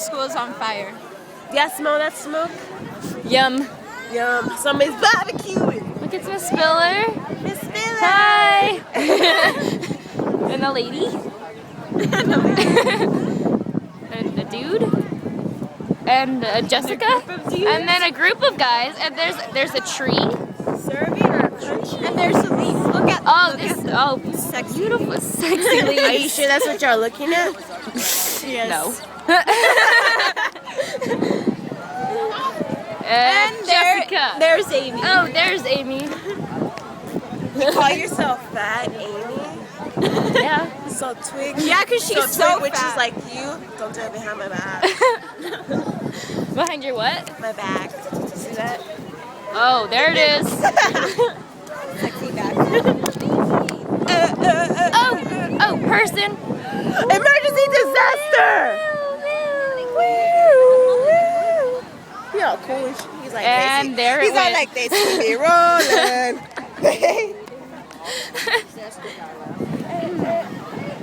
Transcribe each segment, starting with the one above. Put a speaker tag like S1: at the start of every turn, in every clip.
S1: school is on fire.
S2: Yeah, smell that smoke?
S3: Yum.
S2: Yum. Somebody's barbecuing.
S3: Look, it's Miss Spiller.
S2: Miss Spiller.
S3: Hi. And a lady. And a dude. And Jessica. And then a group of guys. And there's a tree.
S2: Serving or punching?
S1: And there's a leaf. Look at
S3: Sexy. Beautiful, sexy leaves.
S2: Are you sure that's what y'all looking at?
S1: yes.
S3: No.
S1: And
S3: Jessica.
S1: there's Amy.
S3: Oh, there's Amy.
S2: You call yourself fat, Amy?
S3: Yeah.
S2: So twig.
S1: Yeah, because she's so
S2: twig, which
S1: fat.
S2: is like you. Don't do it behind my back.
S3: Behind your what?
S2: My back. See that?
S3: Oh, there it is.
S2: Sexy back.
S3: Oh, person.
S2: Emergency disaster! He all cool. He's like,
S3: And there it
S2: he's all
S3: went.
S2: like, they see me rolling.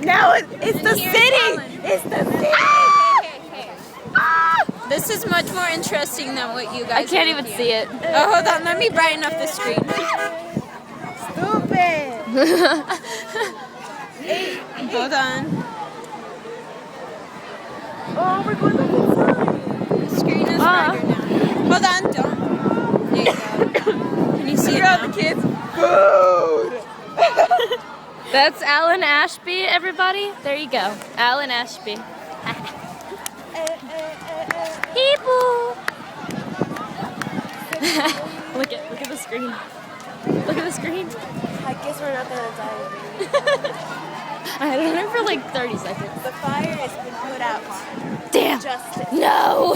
S2: Now it's the city. It's the city.
S1: This is much more interesting than what you guys
S3: I can't
S1: are
S3: even
S1: looking
S3: see
S1: at.
S3: it.
S1: Oh, hold on. Let me brighten up the screen.
S2: Stupid.
S1: Hold on.
S2: Oh, we're going back inside.
S1: The screen is brighter now. Hold on. Don't. There you go. Can you see it now?
S2: The kids. Food.
S3: That's Alan Ashby, everybody. There you go. Alan Ashby. People. look at the screen. Look at the screen.
S2: I guess we're not gonna die.
S3: I don't know for like 30 seconds.
S2: The fire has been put out.
S3: Damn.
S2: Justice.
S3: No.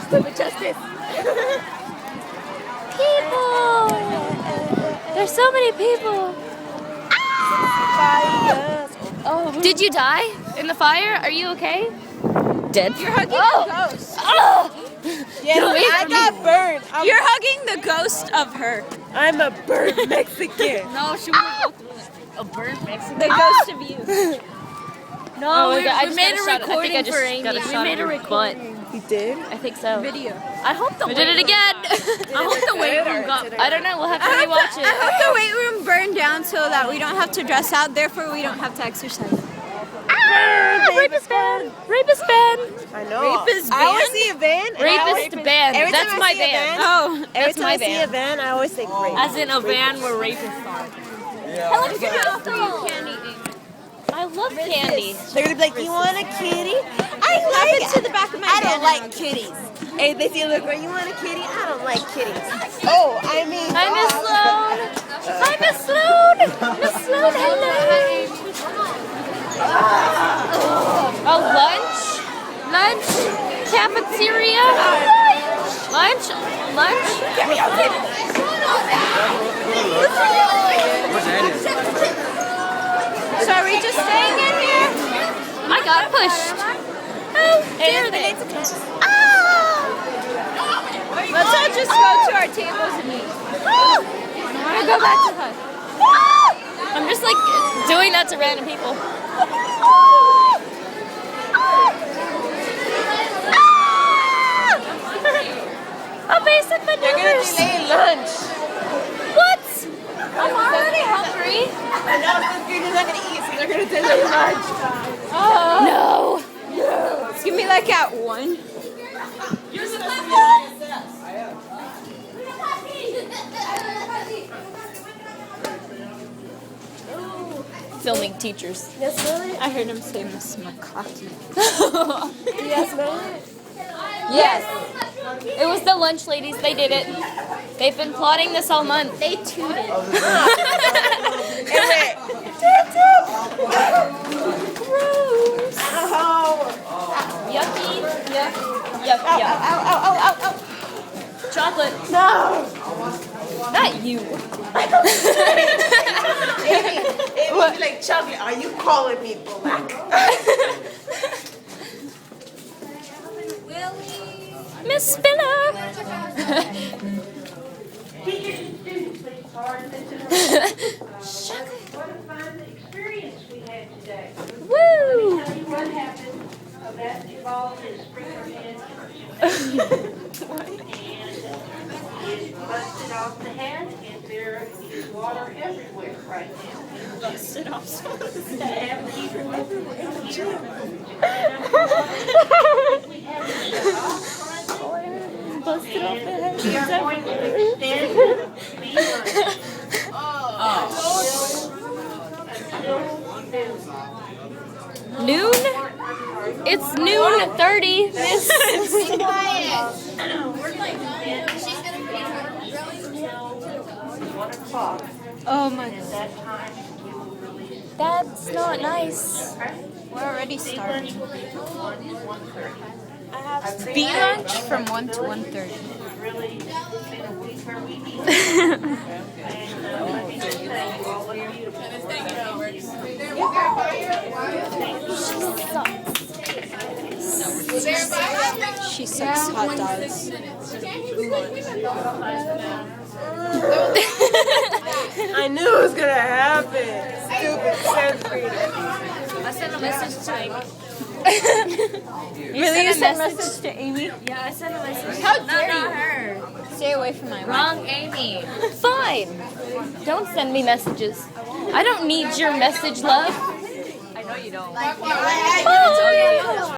S2: Stupid justice.
S3: People. There's so many people.
S2: Fires.
S3: Oh. Did you die in the fire? Are you okay? Dead.
S1: You're hugging
S3: Oh.
S1: the ghost.
S3: Oh.
S2: Yeah,
S3: away
S2: I
S3: from
S2: got burned.
S1: You're hugging the ghost of her.
S2: I'm a burnt Mexican.
S3: No, she wouldn't go through it. A burnt Mexican.
S1: The ghost of you.
S3: No,
S1: Oh,
S3: we
S1: we made a recording
S3: I think I just
S1: for Amy.
S3: got a
S1: We
S3: shot
S1: made
S3: of
S1: a
S3: your
S1: recording.
S2: You did?
S3: butt. I think so.
S1: Video.
S3: I hope the
S1: We
S3: weight
S1: did it
S3: room
S1: again.
S3: got- I hope the weight room got. I don't know. We'll have to
S1: I
S3: rewatch it.
S1: hope the weight room burned down so that we don't have to dress out. Therefore, we don't have to exercise.
S3: Rapist band. Rapist band.
S2: I know.
S1: Rapist
S2: I always
S1: band?
S2: see a van. and I
S3: Rapist
S2: always-
S3: band.
S2: Every time
S3: That's
S2: I
S3: my
S2: see a
S3: band.
S1: Oh,
S2: Every
S3: That's
S2: time
S3: my
S2: I see a
S3: band.
S2: van, I always think rape.
S3: As in a van where rapists are. I love candy.
S2: They're gonna be like, you want a kitty? I
S1: Hop
S2: like
S1: into the back of my
S2: I don't
S1: van.
S2: like kitties. Hey, they say, look, you want a kitty? I don't like kitties. Oh, I mean.
S3: Hi, Miss Sloan. Hi, Miss Sloan. Miss Sloan, hello. Oh, lunch? Lunch? Cafeteria? Lunch? Lunch?
S1: So are we just staying in here?
S3: I got pushed. How dare they?
S1: Let's all just go to our tables and eat.
S3: I want to go back to hug. I'm just like doing that to random people. A basic
S2: They're gonna
S3: maneuvers.
S2: delay lunch.
S3: What? I'm already hungry.
S2: I know, you're not gonna eat, so they're gonna delay lunch.
S3: No.
S1: Give me like at 1.
S3: Filming teachers.
S2: Yes, really?
S1: I heard him say Miss Makaki.
S2: Yes, man.
S3: Yes. It was the lunch ladies. They did it. They've been plotting this all month.
S1: They tooted.
S3: Yucky. Yuck. Yuck. Yuck. Chocolate.
S2: No.
S3: Not you.
S2: It would be like, chocolate, are you calling me black?
S3: Miss Spiller.
S4: Teachers and students, please pardon this what a fun experience we had today.
S3: Woo.
S4: Tell you what happened of that basketball, his sprinkler head, it's busted off the head, and there is water everywhere right now.
S1: Busted off someone's
S4: We have people everywhere in the gym. We have to shut off front,
S3: Busted off the head.
S4: we are going to extend the lunch.
S3: Noon? It's noon 30, miss.
S1: Oh my god.
S4: That time we will release.
S3: That's not nice.
S1: We're already starting.
S4: 1:30.
S1: Beat lunch from 1 to 1:30.
S4: It's really been a week where we need and let me just say, all of you.
S1: She sucks hot dogs.
S2: I knew it was gonna happen. Stupid seventh grader.
S3: I sent a message to Amy.
S1: Really? You sent a message to Amy?
S3: Yeah, I sent a message.
S1: How dare you?
S3: Not her.
S1: Stay away from my
S3: Wrong Amy. Fine. Don't send me messages. I don't need your message, love. I know you don't.
S1: Bye.